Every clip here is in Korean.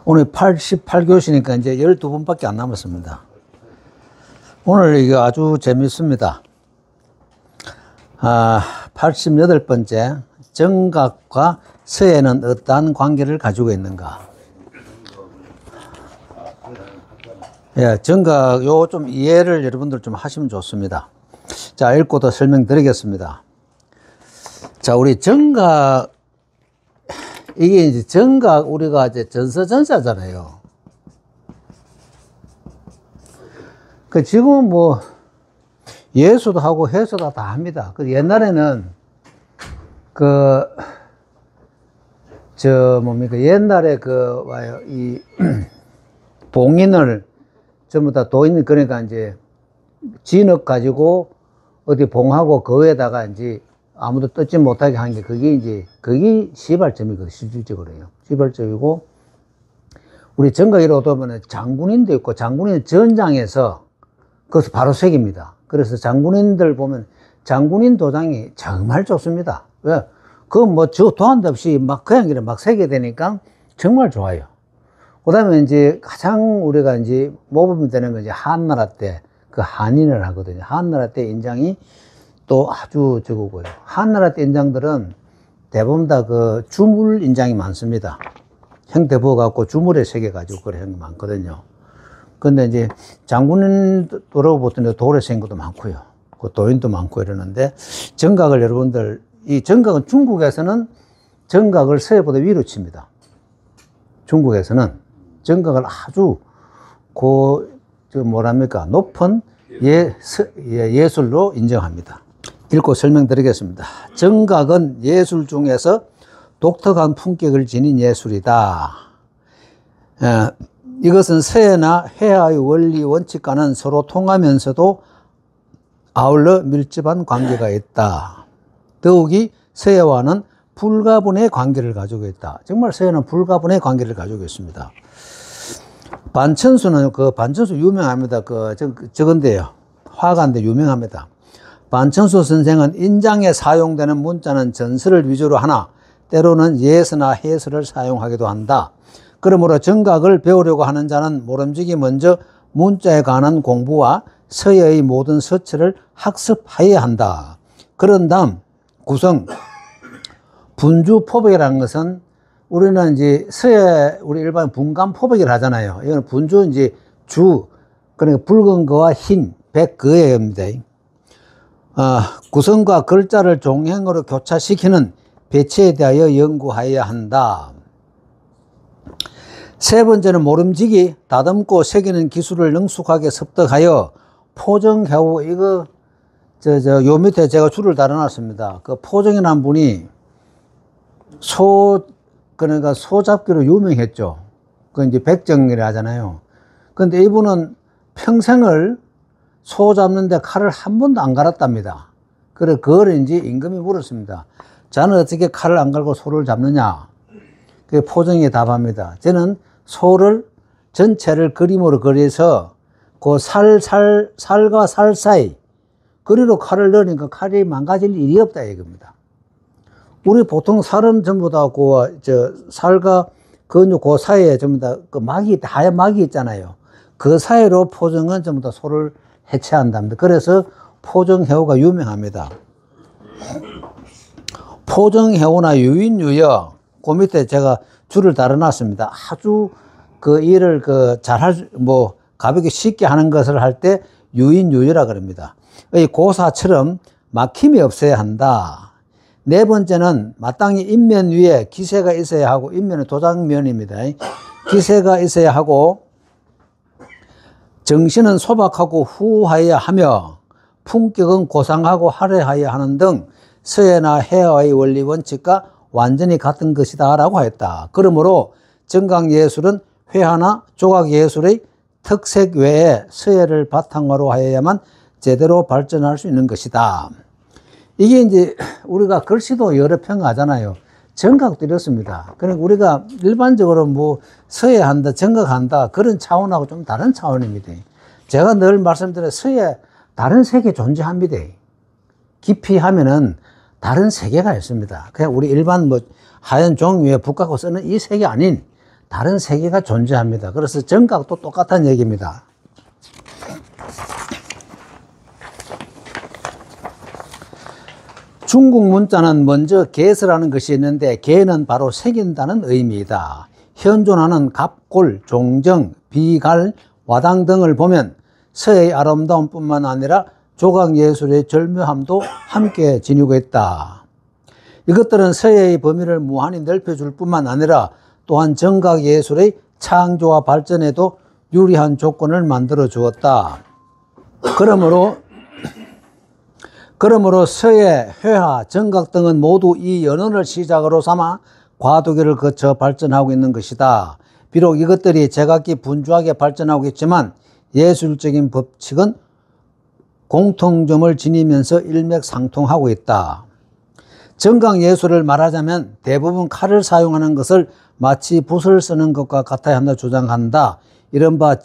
오늘 88교시니까 이제 12분밖에 안 남았습니다. 오늘 이거 아주 재밌습니다. 88번째 정각과 서예는 어떠한 관계를 가지고 있는가. 예, 정각 요 좀 이해를 여러분들 좀 하시면 좋습니다. 자, 읽고 더 설명드리겠습니다. 자, 우리 정각, 이게 이제 정각, 우리가 이제 전서전사잖아요. 지금은 뭐, 예수도 하고 해수도 다 합니다. 옛날에는, 옛날에 이, 봉인을 전부 다 도인, 그러니까 이제, 진흙 가지고 어디 봉하고 그 위에다가 이제 아무도 뜯지 못하게 한 게 그게 시발점이거든요. 실질적으로요. 시발점이고, 우리 정각이라고 보면 장군인도 있고, 장군인 전장에서 그것을 바로 새깁니다. 그래서 장군인들 보면 장군인 도장이 정말 좋습니다. 왜? 그건 뭐 저 도안도 없이 막 그냥 막 새게 되니까 정말 좋아요. 그 다음에 이제 가장 우리가 이제 모범이 되는 건 이제 한나라 때 그 한인을 하거든요. 한나라 때 인장이 또 아주 적고요. 한나라 때 인장들은 대부분 다 그 주물 인장이 많습니다. 형태 부어갖고 주물에 새겨가지고 그런 게 많거든요. 근데 이제 장군인 돌아보더니 돌에 새긴 것도 많고요. 그 도인도 많고 이러는데 정각을 여러분들, 이 정각은 중국에서는 정각을 서예보다 위로 칩니다. 중국에서는 정각을 아주 높은 예술로 인정합니다. 읽고 설명드리겠습니다. 정각은 예술 중에서 독특한 품격을 지닌 예술이다. 이것은 서예나 회화의 원리 원칙과는 서로 통하면서도 아울러 밀접한 관계가 있다. 더욱이 서예와는 불가분의 관계를 가지고 있다. 정말 서예는 불가분의 관계를 가지고 있습니다. 반천수는 반천수 유명합니다. 저건데요. 화가인데 유명합니다. 반천수 선생은 인장에 사용되는 문자는 전서를 위주로 하나 때로는 예서나 해서를 사용하기도 한다. 그러므로 정각을 배우려고 하는 자는 모름지기 먼저 문자에 관한 공부와 서예의 모든 서체를 학습해야 한다. 그런 다음 구성 분주포백이라는 것은 우리는 이제 서예, 우리 일반 분간 포백을 하잖아요. 이거는 분주 이제 그러니까 붉은 거와 흰, 백 그예입니다. 구성과 글자를 종행으로 교차시키는 배치에 대하여 연구하여야 한다. 세 번째는 모름지기, 다듬고 새기는 기술을 능숙하게 습득하여 포정해오, 이거, 요 밑에 제가 줄을 달아놨습니다. 그 포정이라는 분이 그러니까 소잡기로 유명했죠. 그 이제 백정이라 하잖아요. 근데 이분은 평생을 소 잡는데 칼을 한 번도 안 갈았답니다. 그래, 그걸 이제 임금이 물었습니다. 자는 어떻게 칼을 안 갈고 소를 잡느냐? 그 포정이 답합니다. 저는 소를 전체를 그림으로 그려서 그 살과 살 사이 그리로 칼을 넣으니까 칼이 망가질 일이 없다 이겁니다. 우리 보통 살은 전부 다 살과 근육 그 사이에 전부 다 그 하얀 막이 있잖아요. 그 사이로 포정은 전부 다 소를 해체한답니다. 그래서 포정해오가 유명합니다. 포정해오나 유인유여, 그 밑에 제가 줄을 달아놨습니다. 아주 그 일을 가볍게 쉽게 하는 것을 할 때 유인유여라 그럽니다. 이 고사처럼 막힘이 없어야 한다. 네 번째는 마땅히 인면 위에 기세가 있어야 하고, 인면은 도장면입니다. 기세가 있어야 하고, 정신은 소박하고 후하여야 하며, 품격은 고상하고 화려하여야 하는 등 서예나 회화의 원리 원칙과 완전히 같은 것이다 라고 했다. 그러므로 정각예술은 회화나 조각예술의 특색 외에 서예를 바탕으로 하여야만 제대로 발전할 수 있는 것이다. 이게 이제 우리가 글씨도 여러 평가하잖아요. 정각도 이렇습니다. 그러니까 우리가 일반적으로 뭐 서예한다, 정각한다 그런 차원하고 좀 다른 차원입니다. 제가 늘 말씀드린 서예 다른 세계 존재합니다. 깊이 하면은 다른 세계가 있습니다. 그냥 우리 일반 뭐 하얀 종 위에 붓 갖고 쓰는 이 세계 아닌 다른 세계가 존재합니다. 그래서 정각도 똑같은 얘기입니다. 중국 문자는 먼저 개서라는 것이 있는데 개는 바로 새긴다는 의미이다. 현존하는 갑골, 종정, 비갈, 와당 등을 보면 서의 아름다움뿐만 아니라 조각예술의 절묘함도 함께 지니고 있다. 이것들은 서예의 범위를 무한히 넓혀줄 뿐만 아니라 또한 정각예술의 창조와 발전에도 유리한 조건을 만들어 주었다. 그러므로 서예, 회화, 정각 등은 모두 이 연원을 시작으로 삼아 과도기를 거쳐 발전하고 있는 것이다. 비록 이것들이 제각기 분주하게 발전하고 있지만 예술적인 법칙은 공통점을 지니면서 일맥상통하고 있다. 정각 예술을 말하자면 대부분 칼을 사용하는 것을 마치 붓을 쓰는 것과 같아야 한다 주장한다. 이른바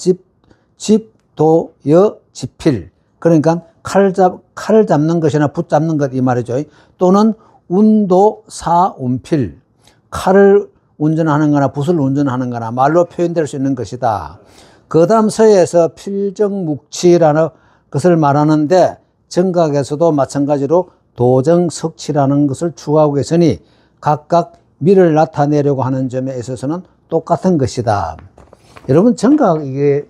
집도여 지필. 그러니까 칼을 잡는 것이나 붓 잡는 것 이 말이죠. 또는 운도사운필. 칼을 운전하는 거나 붓을 운전하는 거나 말로 표현될 수 있는 것이다. 그 다음 서에서 필정묵치라는 것을 말하는데 정각에서도 마찬가지로 도정석치라는 것을 추구하고 계시니 각각 미를 나타내려고 하는 점에 있어서는 똑같은 것이다. 여러분 정각 이게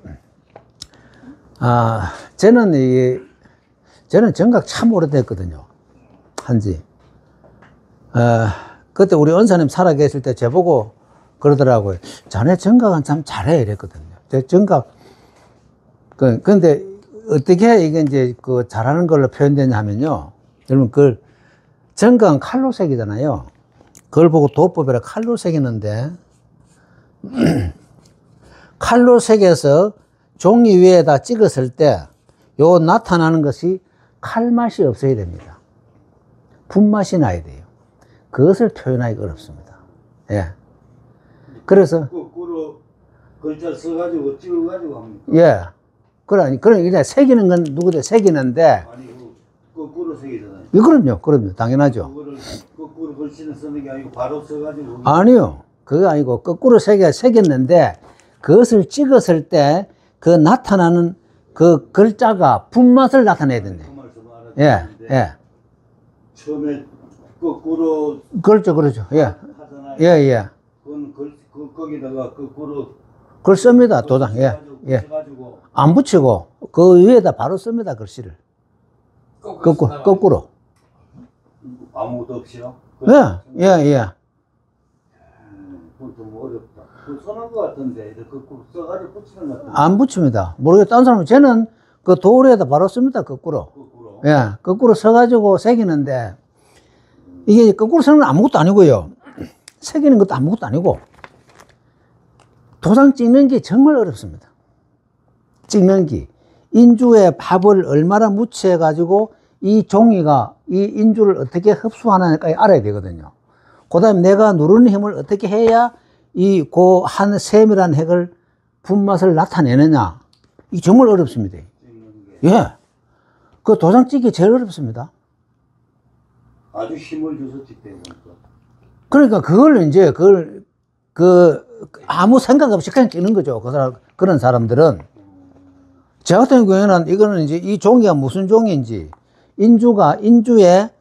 저는 정각 참 오래됐거든요. 한지 그때 우리 은사님 살아계실 때 저보고 그러더라고요. 자네 정각은 참 잘해 이랬거든요. 정각 근데 어떻게 이게 이제 그 잘하는 걸로 표현되냐면요. 여러분 그 정각은 칼로 새기잖아요. 그걸 보고 도법이라 칼로 새기는데 칼로 새겨서 종이 위에다 찍었을 때 요 나타나는 것이 칼맛이 없어야 됩니다. 붓맛이 나야 돼요. 그것을 표현하기가 어렵습니다. 예. 그래서 거꾸로 글자 써가지고 찍어가지고 합니까? 예. 그러니까 새기는 건 누구든 새기는데 아니 거꾸로 새기잖아요. 예, 그럼요. 당연하죠. 거꾸로 글씨는 쓰는 게 아니고 바로 써가지고. 아니요. 그거 아니고 거꾸로 새겼는데 그것을 찍었을 때 그 나타나는 그 글자가 붓맛을 나타내야 된대. 그 말씀 예. 예. 처음에 거꾸로 그렇죠. 예. 하잖아요. 예. 그건 거기다가 거꾸로 그걸 씁니다. 도장. 예. 안 붙이고 그 위에다 바로 씁니다. 글씨를. 거꾸로. 아무것도 없이요? 예. 그건 좀 어렵다. 그 써놓은 것 같은데 거꾸로 써가지고 붙이는 것 같은데. 안 붙입니다. 모르겠다. 다른 사람은 쟤는 그 돌에다 바로 씁니다. 거꾸로. 예. 거꾸로 써가지고 새기는데 이게 거꾸로 쓰는 건 아무것도 아니고요. 새기는 것도 아무것도 아니고 도장 찍는 게 정말 어렵습니다. 찍는 게 인주에 밥을 얼마나 묻혀 가지고 이 종이가 이 인주를 어떻게 흡수하느냐까지 알아야 되거든요. 그 다음에 내가 누르는 힘을 어떻게 해야 이 한 세밀한 핵을 붓맛을 나타내느냐. 이게 정말 어렵습니다. 예. 그 도장 찍기 제일 어렵습니다. 아주 힘을 줘서 찍대는 거. 그러니까 아무 생각 없이 그냥 찍는 거죠. 그런 사람들은. 저 같은 경우에는 이거는 이제 이 종이가 무슨 종인지 인주에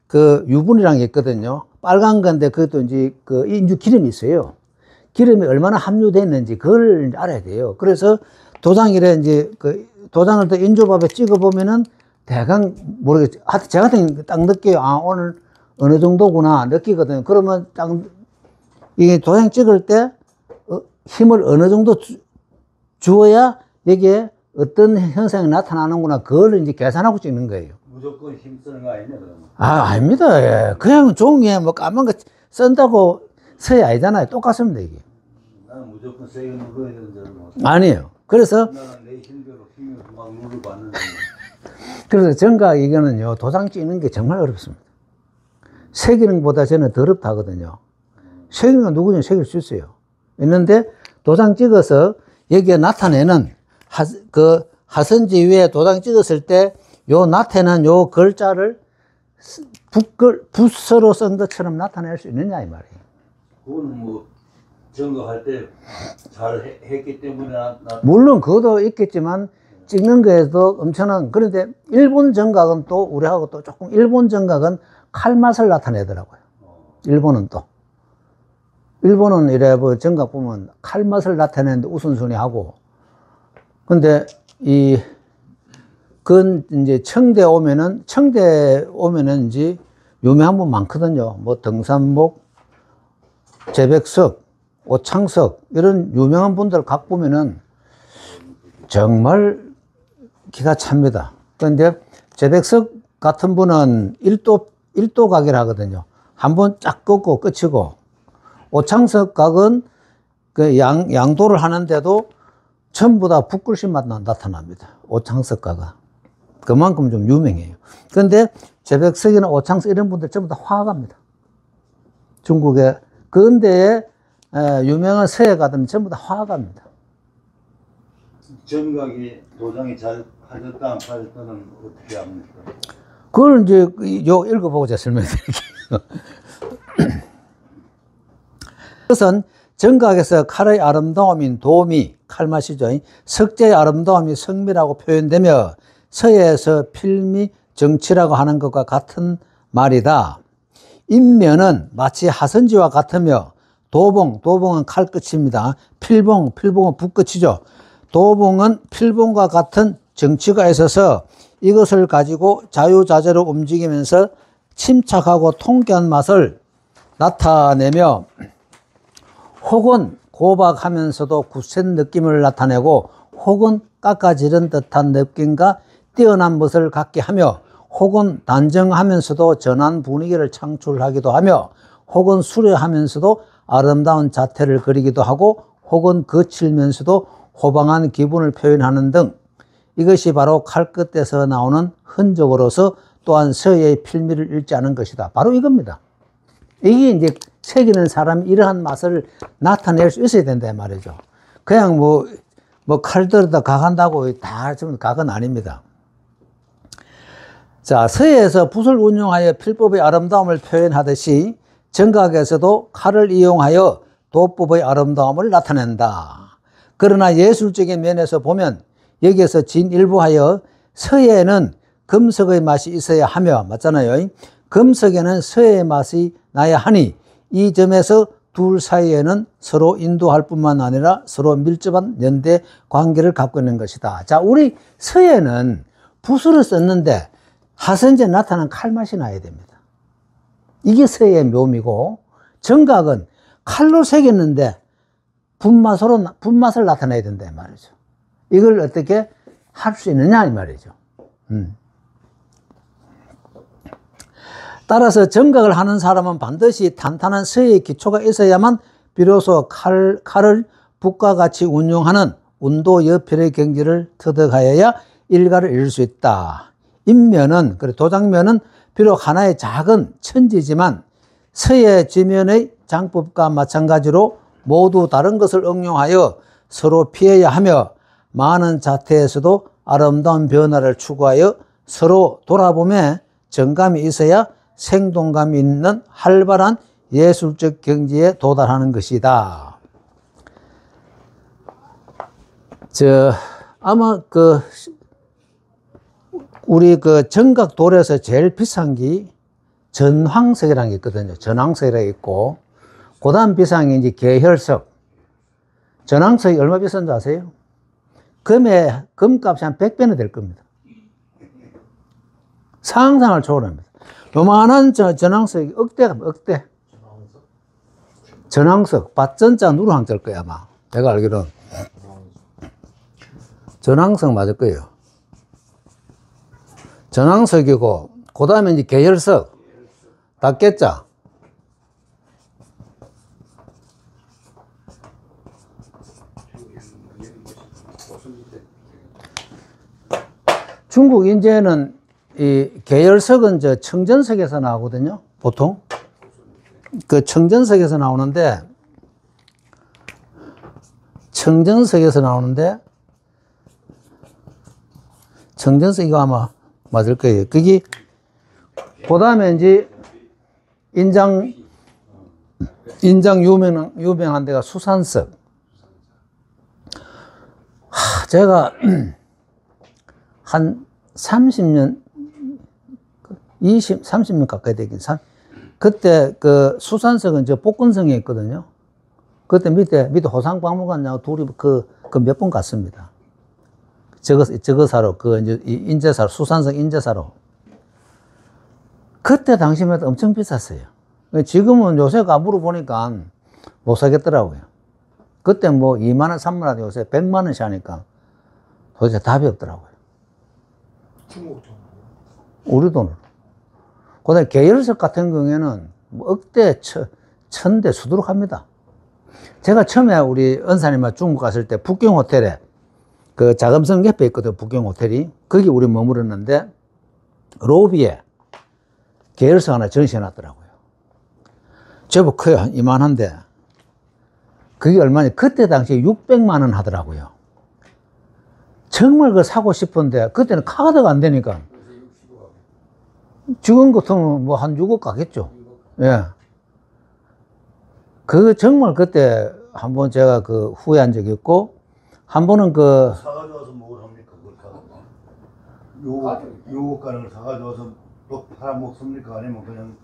그 유분이라는 게 있거든요. 빨간 건데 그것도 이제 그 인주 기름이 있어요. 기름이 얼마나 함유됐는지 그걸 알아야 돼요. 그래서 도장이래 이제 그 도장을 또 인주밥에 찍어 보면은 대강 모르겠죠. 하여튼 제가 딱 느껴요. 아, 오늘 어느 정도구나 느끼거든요. 그러면 딱 이게 도장 찍을 때 힘을 어느 정도 주어야 여기에 어떤 현상이 나타나는구나. 그걸 이제 계산하고 찍는 거예요. 무조건 힘쓰는 거 아니냐, 그러면? 아닙니다. 예. 그냥 종이에 뭐 까만 거 쓴다고 서야 아니잖아요. 똑같습니다, 이게. 나는 무조건 세게 눌러야 되는 줄 알고. 아니에요. 그래서 나는 내 힘대로 힘을 막 눌러봤는데. 그래서 정각 이거는요, 도장 찍는 게 정말 어렵습니다. 새기는 것보다 저는 더 어렵다거든요. 새기는 건 누구든지 새길 수 있어요. 있는데 도장 찍어서 여기에 나타내는 하선지 위에 도장 찍었을 때 요 나타낸 요 글자를 붓서로 쓴 것처럼 나타낼 수 있느냐 이 말이에요. 그거는 뭐 점거할 때 잘 했기 때문에 물론 그것도 있겠지만 찍는 거에도 엄청난, 그런데 일본 정각은 또 우리하고 또 조금, 일본 정각은 칼맛을 나타내더라고요. 일본은 이래 뭐 정각 보면 칼맛을 나타내는데 우선순위하고. 근데 그건 이제 청대 오면은 이제 유명한 분 많거든요. 뭐 등산복, 재백석, 오창석 이런 유명한 분들 각 보면은 정말 기가 찹니다. 그런데 재백석 같은 분은 1도 각이라 하거든요. 한번 쫙 꺾고 끝이고, 오창석 각은 그 양도를 하는데도 전부 다 붓글씨만 나타납니다. 오창석 각은. 그만큼 좀 유명해요. 그런데 재백석이나 오창석 이런 분들 전부 다 화가입니다. 중국의 근대에 유명한 서예가들은 전부 다 화가입니다. 점각이 도장이 잘 파졌다 안 파졌다는 어떻게 합니까? 그걸 이제 요 읽어보고 제가 설명드릴게요. 그것은 정각에서 칼의 아름다움인 도미, 칼맛이죠. 석재의 아름다움이 성미라고 표현되며 서예에서 필미, 정치라고 하는 것과 같은 말이다. 인면은 마치 하선지와 같으며 도봉은 칼끝입니다. 필봉은 붓끝이죠. 도봉은 필봉과 같은 정치가 있어서 이것을 가지고 자유자재로 움직이면서 침착하고 통쾌한 맛을 나타내며 혹은 고박하면서도 굳센 느낌을 나타내고 혹은 깎아지른 듯한 느낌과 뛰어난 멋을 갖게 하며 혹은 단정하면서도 전한 분위기를 창출하기도 하며 혹은 수려하면서도 아름다운 자태를 그리기도 하고 혹은 거칠면서도 호방한 기분을 표현하는 등 이것이 바로 칼끝에서 나오는 흔적으로서 또한 서예의 필미를 잃지 않은 것이다. 바로 이겁니다. 이게 이제 새기는 사람이 이러한 맛을 나타낼 수 있어야 된다 말이죠. 그냥 뭐 칼 들어다 각한다고 다 좀 각은 아닙니다. 자, 서예에서 붓을 운용하여 필법의 아름다움을 표현하듯이 정각에서도 칼을 이용하여 도법의 아름다움을 나타낸다. 그러나 예술적인 면에서 보면 여기에서 진일부하여 서예에는 금석의 맛이 있어야 하며, 맞잖아요. 금석에는 서예의 맛이 나야 하니 이 점에서 둘 사이에는 서로 인도할 뿐만 아니라 서로 밀접한 연대 관계를 갖고 있는 것이다. 자, 우리 서예는 붓으로 썼는데 하선지에 나타나는 칼맛이 나야 됩니다. 이게 서예의 묘미고, 정각은 칼로 새겼는데 붓맛을 나타내야 된다 말이죠. 이걸 어떻게 할 수 있느냐 이 말이죠. 따라서 정각을 하는 사람은 반드시 탄탄한 서예의 기초가 있어야만 비로소 칼을 붓과 같이 운용하는 운도 여필의 경지를 터득하여야 일가를 이룰 수 있다. 인면은, 그리고 도장면은 비록 하나의 작은 천지지만 서예 지면의 장법과 마찬가지로 모두 다른 것을 응용하여 서로 피해야 하며 많은 자태에서도 아름다운 변화를 추구하여 서로 돌아보며 정감이 있어야 생동감 있는 활발한 예술적 경지에 도달하는 것이다. 아마 우리 정각돌에서 제일 비싼 게 전황석이라는 게 있거든요. 전황석이라고 있고, 그 다음 비싼 게 이제 계혈석. 전황석이 얼마 비싼지 아세요? 금값이 한 100배는 될 겁니다. 상상을 초월합니다. 요만한 전황석이 억대. 전황석, 밭전자 누르항자일 거야, 아마. 내가 알기로는. 전황석 맞을 거예요. 전황석이고, 그 다음에 이제 계열석, 닭개자. 중국 인제는 이 계열석은 청전석에서 나오거든요. 보통 그 청전석에서 나오는데 청전석 이거 아마 맞을 거예요. 그게 그 다음에 이제 인장 유명한 데가 수산석. 제가 한 30년, 30년 가까이 되긴, 그때 그 수산석은 저 복근성에 있거든요. 그때 밑에 호상박물관하고 둘이 그 몇 번 갔습니다. 저거 사러, 이제 인제사로, 수산석 인제사로. 그때 당시만 해도 엄청 비쌌어요. 지금은 요새 가물어 보니까 못 사겠더라고요. 그때 뭐 2만원, 3만원, 요새 100만원씩 하니까 도대체 답이 없더라고요. 중국 돈. 우리 돈으로. 그 다음에 계열석 같은 경우에는 뭐 억대, 천대 수두룩합니다. 제가 처음에 우리 은사님과 중국 갔을 때 북경 호텔에 그 자금성 옆에 있거든요. 북경 호텔이. 거기 우리 머물렀는데 로비에 계열석 하나 전시해 놨더라고요. 제법 커요. 이만한데. 그게 얼마냐. 그때 당시에 600만 원 하더라고요. 정말 그걸 사고 싶은데 그때는 카드가 안 되니까. 지금 같으면 뭐 한 6억 가겠죠. 예. 그 정말 그때 한번 제가 그 후회한 적이 있고, 한 번은 그 사가져와서 뭘 합니까? 요 가는 걸 사가져와서 또 팔아먹습니까? 아니면 그냥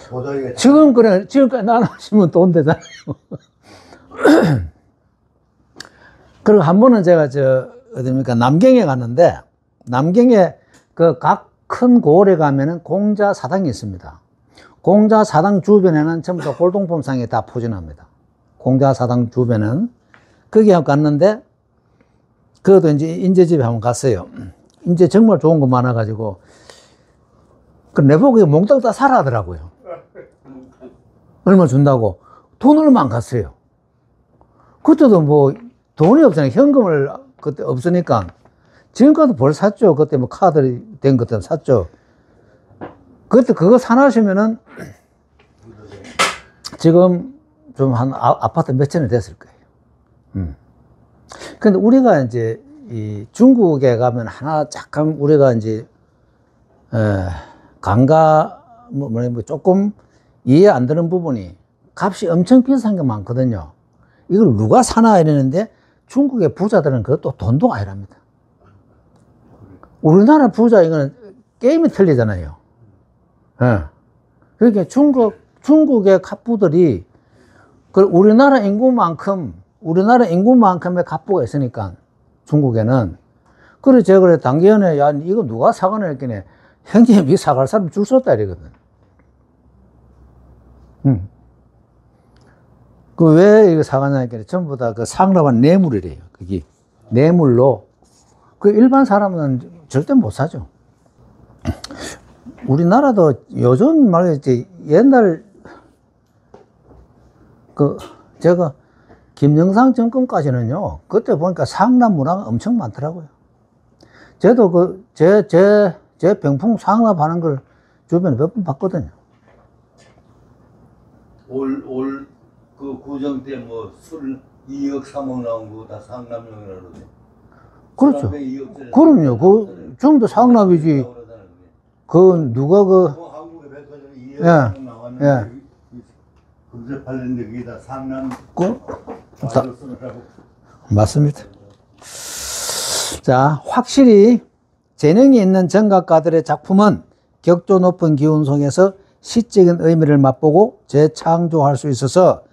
보자기가 지금 그래, 지금까지 나눠주면 돈 되잖아요. 그리고 한 번은 제가 어디입니까? 남경에 갔는데, 남경에 그 각 큰 고을에 가면은 공자 사당이 있습니다. 공자 사당 주변에는 전부 다 골동품상이 다 포진합니다. 공자 사당 주변은. 거기 갔는데, 그것도 이제 인제집에 한번 갔어요. 인제 정말 좋은 거 많아가지고, 내보고 몽땅 다 사라 하더라고요. 얼마 준다고. 돈 얼마 안 갔어요. 그때도 뭐 돈이 없잖아요. 현금을 그때 없으니까. 지금까지 벌 샀죠. 그때 뭐 카드 된 것들 샀죠. 그때 그거 사놓으시면은 지금 좀 한 아파트 몇 천이 됐을 거예요. 근데 우리가 이제 이 중국에 가면 하나 잠깐 우리가 이제 뭐 조금 이해 안 되는 부분이 값이 엄청 비싼 게 많거든요. 이걸 누가 사나 이러는데 중국의 부자들은 그것도 돈도 아니랍니다. 우리나라 부자 이거는 게임이 틀리잖아요. 예. 그러니까 중국의 갑부들이 우리나라 인구만큼의 갑부가 있으니까 중국에는. 그래서 제가 그래 당기현에 야 이거 누가 사가나 했더니 형님 이 사갈 사람 줄 섰다 이러거든. 그 왜 이거 사가냐 했더니 전부 다 그 상납한 뇌물이래요. 그게 뇌물로. 그 일반 사람은 절대 못 사죠. 우리나라도 요즘 말이지 옛날 제가 김영삼 정권까지는요, 그때 보니까 상납 문화가 엄청 많더라고요. 저도 제 병풍 상납하는 걸 주변에 몇 번 봤거든요. 올 그 구정 때 뭐 술 2억 3억 나온 거 다 상납용이라고 그러네. 그렇죠. 그럼요. 그 정도 상납이지. 그 누가 한국의 백화점에 2억 예. 나왔는데 금세 팔렸는데 그게 다 상납 쓰느라고. 맞습니다. 자, 확실히 재능이 있는 정각가들의 작품은 격조 높은 기운 속에서 시적인 의미를 맛보고 재창조할 수 있어서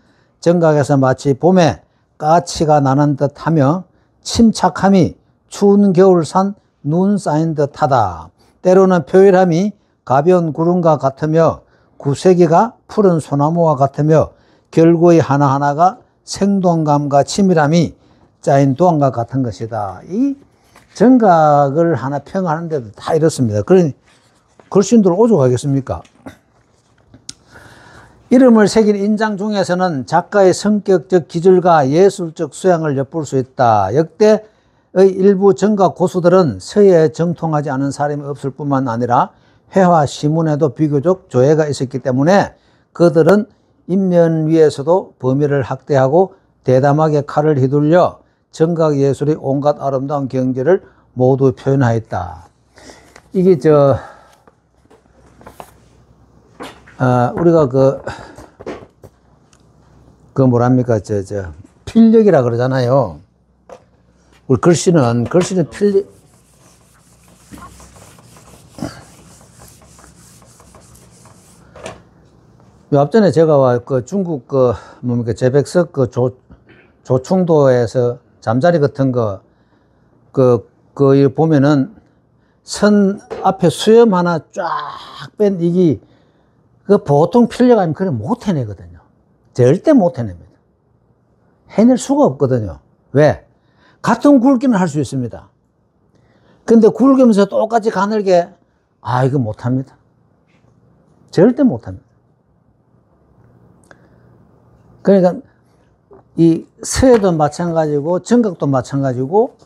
정각에서 마치 봄에 까치가 나는 듯하며 침착함이 추운 겨울산 눈 쌓인 듯하다. 때로는 표일함이 가벼운 구름과 같으며 구세기가 푸른 소나무와 같으며 결구의 하나하나가 생동감과 치밀함이 짜인 도안과 같은 것이다. 이 정각을 하나 평하는데도 다 이렇습니다. 그러니 글씨인들 오죽하겠습니까? 이름을 새긴 인장 중에서는 작가의 성격적 기질과 예술적 수양을 엿볼 수 있다. 역대의 일부 정각 고수들은 서예에 정통하지 않은 사람이 없을 뿐만 아니라 회화 시문에도 비교적 조예가 있었기 때문에 그들은 인면 위에서도 범위를 확대하고 대담하게 칼을 휘둘려 정각 예술의 온갖 아름다운 경지를 모두 표현하였다. 이게 우리가 뭐랍니까, 필력이라 그러잖아요. 우리 글씨는 필력, 요 앞전에 제가 중국 뭡니까, 제백석 조충도에서 잠자리 같은 이 보면은 선 앞에 수염 하나 쫙 뺀 이게 보통 필력 아니면 그걸 못 해내거든요. 절대 못 해냅니다. 해낼 수가 없거든요. 왜? 같은 굵기는 할 수 있습니다. 근데 굵으면서 똑같이 가늘게, 이거 못 합니다. 절대 못 합니다. 그러니까 이 서해도 마찬가지고 정각도 마찬가지고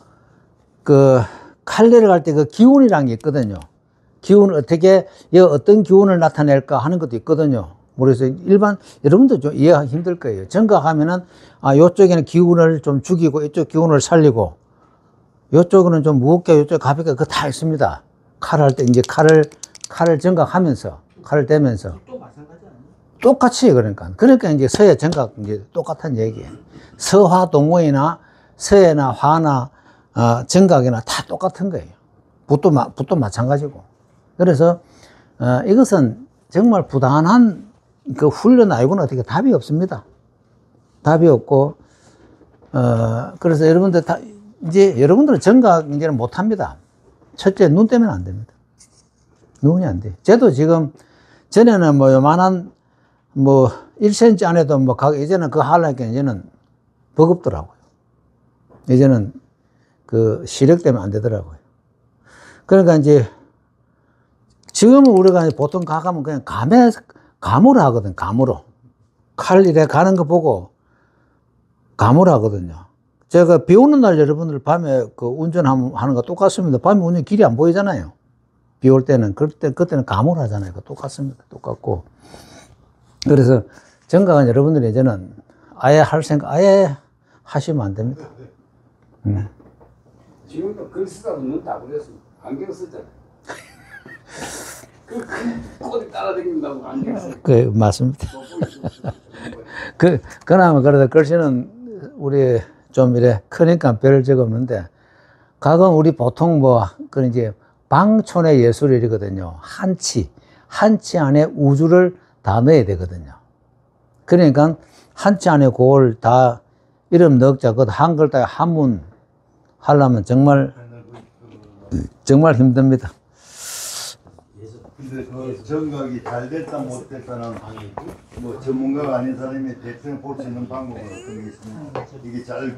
칼 내려갈 때 기운이라는 게 있거든요. 기운을 어떤 기운을 나타낼까 하는 것도 있거든요. 그래서 여러분도 좀 이해하기 힘들 거예요. 정각하면은, 요쪽에는 기운을 좀 죽이고, 이쪽 기운을 살리고, 요쪽은 좀 무겁게, 요쪽 가볍게, 그거 다 있습니다. 칼 할 때, 이제 칼을 정각하면서, 칼을 대면서. 또 마찬가지 아니에요? 똑같이, 그러니까 이제 서해 정각, 이제 똑같은 얘기예요. 서화 동호이나 서해나 화나, 정각이나 다 똑같은 거예요. 붓도 마찬가지고. 그래서, 이것은 정말 부단한 훈련 아니고는 어떻게 답이 없습니다. 답이 없고, 그래서 여러분들 이제 여러분들은 정각 이제는 못 합니다. 첫째, 눈 때문에 안 됩니다. 눈이 안 돼. 저도 지금, 전에는 요만한, 1cm 안에도 이제는 그거 하려니까 이제는 버겁더라고요. 이제는 시력 때문에 안 되더라고요. 그러니까 이제, 지금은 우리가 보통 가면 그냥 감으로 하거든, 감으로. 칼 이래 가는 거 보고 감으로 하거든요. 제가 비 오는 날 여러분들 밤에 운전하는 거 똑같습니다. 밤에 운전 길이 안 보이잖아요. 비 올 때는. 그때는 감으로 하잖아요. 똑같습니다. 똑같고. 그래서 정각은 여러분들이 이제는 아예 하시면 안 됩니다. 지금도 글 쓰다가 눈 다 그렸습니다. 안경 쓰잖아요. 꼬리 따라다닌다고 안경 쓰. 맞습니다. 그나마 그래도 글씨는 우리 좀 이래 크니까 별 적 없는데, 가끔 우리 보통 이제 방촌의 예술이거든요. 한치 안에 우주를 다 넣어야 되거든요. 그러니까 한치 안에 그걸 다 이름 넣자, 한 글자에 한문 하려면 정말 힘듭니다. 근데 정각이 잘 됐다 못 됐다는 전문가가 아닌 사람이 대충 볼 수 있는 방법은 어떤 게 있습니까? 이게 잘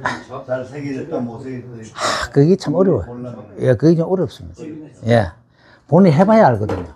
새겨졌다 못 새겨졌다. 그게 참 어려워요. 예, 그게 좀 어렵습니다. 예. 본인이 해봐야 알거든요.